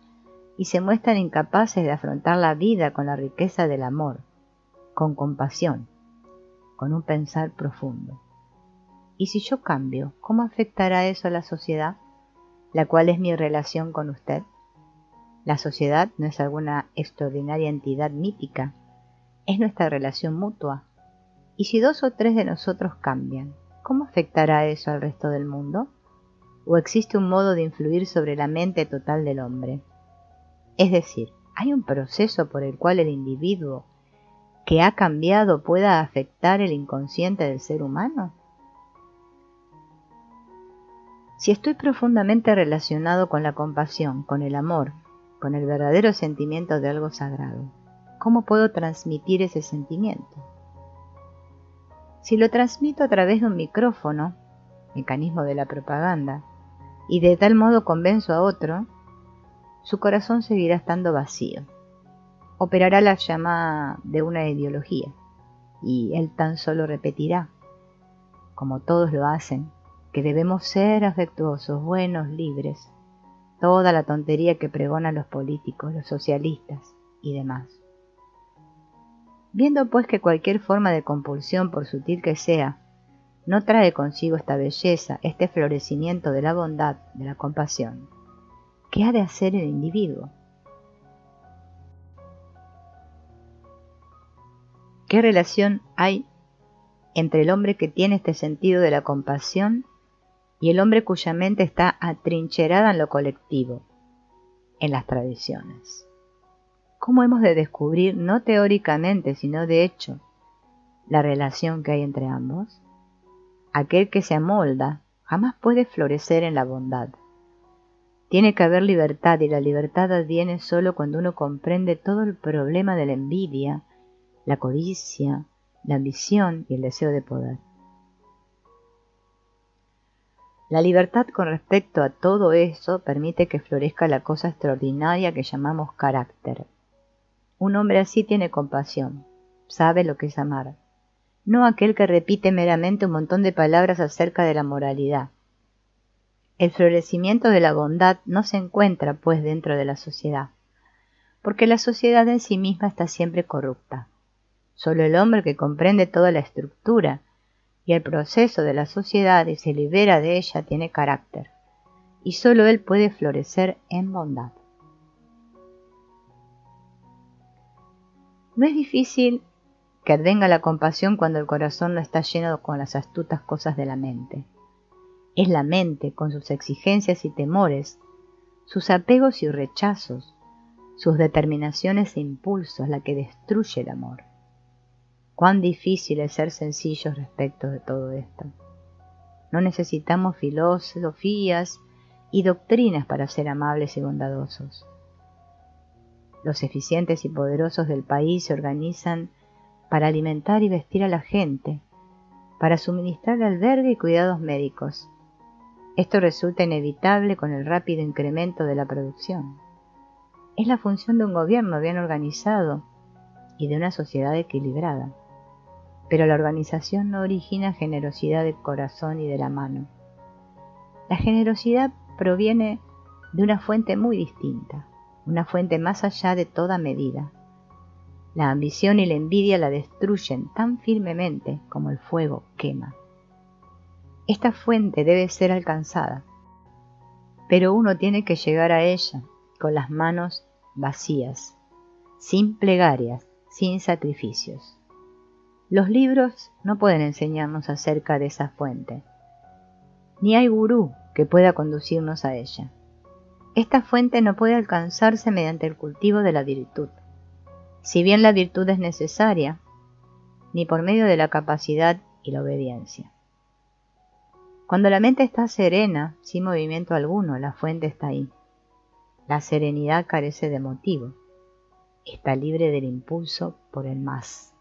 y se muestran incapaces de afrontar la vida con la riqueza del amor, con compasión, con un pensar profundo. Y si yo cambio, ¿cómo afectará eso a la sociedad, la cual es mi relación con usted? La sociedad no es alguna extraordinaria entidad mítica, es nuestra relación mutua. Y si 2 o 3 de nosotros cambian, ¿cómo afectará eso al resto del mundo? ¿O existe un modo de influir sobre la mente total del hombre? Es decir, ¿hay un proceso por el cual el individuo que ha cambiado pueda afectar el inconsciente del ser humano? Si estoy profundamente relacionado con la compasión, con el amor, con el verdadero sentimiento de algo sagrado, ¿cómo puedo transmitir ese sentimiento? Si lo transmito a través de un micrófono, mecanismo de la propaganda, y de tal modo convenzo a otro, su corazón seguirá estando vacío. Operará la llama de una ideología, y él tan solo repetirá, como todos lo hacen, que debemos ser afectuosos, buenos, libres, toda la tontería que pregonan los políticos, los socialistas y demás. Viendo pues que cualquier forma de compulsión, por sutil que sea, no trae consigo esta belleza, este florecimiento de la bondad, de la compasión, ¿qué ha de hacer el individuo? ¿Qué relación hay entre el hombre que tiene este sentido de la compasión y el hombre cuya mente está atrincherada en lo colectivo, en las tradiciones? ¿Cómo hemos de descubrir, no teóricamente, sino de hecho, la relación que hay entre ambos? Aquel que se amolda jamás puede florecer en la bondad. Tiene que haber libertad, y la libertad adviene solo cuando uno comprende todo el problema de la envidia, la codicia, la ambición y el deseo de poder. La libertad con respecto a todo eso permite que florezca la cosa extraordinaria que llamamos carácter. Un hombre así tiene compasión, sabe lo que es amar, no aquel que repite meramente un montón de palabras acerca de la moralidad. El florecimiento de la bondad no se encuentra, pues, dentro de la sociedad, porque la sociedad en sí misma está siempre corrupta. Solo el hombre que comprende toda la estructura y el proceso de la sociedad y se libera de ella tiene carácter, y solo él puede florecer en bondad. No es difícil que advenga la compasión cuando el corazón no está lleno con las astutas cosas de la mente. Es la mente, con sus exigencias y temores, sus apegos y rechazos, sus determinaciones e impulsos, la que destruye el amor. Cuán difícil es ser sencillos respecto de todo esto. No necesitamos filosofías y doctrinas para ser amables y bondadosos. Los eficientes y poderosos del país se organizan para alimentar y vestir a la gente, para suministrar albergue y cuidados médicos. Esto resulta inevitable con el rápido incremento de la producción. Es la función de un gobierno bien organizado y de una sociedad equilibrada. Pero la organización no origina generosidad del corazón y de la mano. La generosidad proviene de una fuente muy distinta, una fuente más allá de toda medida. La ambición y la envidia la destruyen tan firmemente como el fuego quema. Esta fuente debe ser alcanzada, pero uno tiene que llegar a ella con las manos vacías, sin plegarias, sin sacrificios. Los libros no pueden enseñarnos acerca de esa fuente, ni hay gurú que pueda conducirnos a ella. Esta fuente no puede alcanzarse mediante el cultivo de la virtud, si bien la virtud es necesaria, ni por medio de la capacidad y la obediencia. Cuando la mente está serena, sin movimiento alguno, la fuente está ahí. La serenidad carece de motivo, está libre del impulso por el más.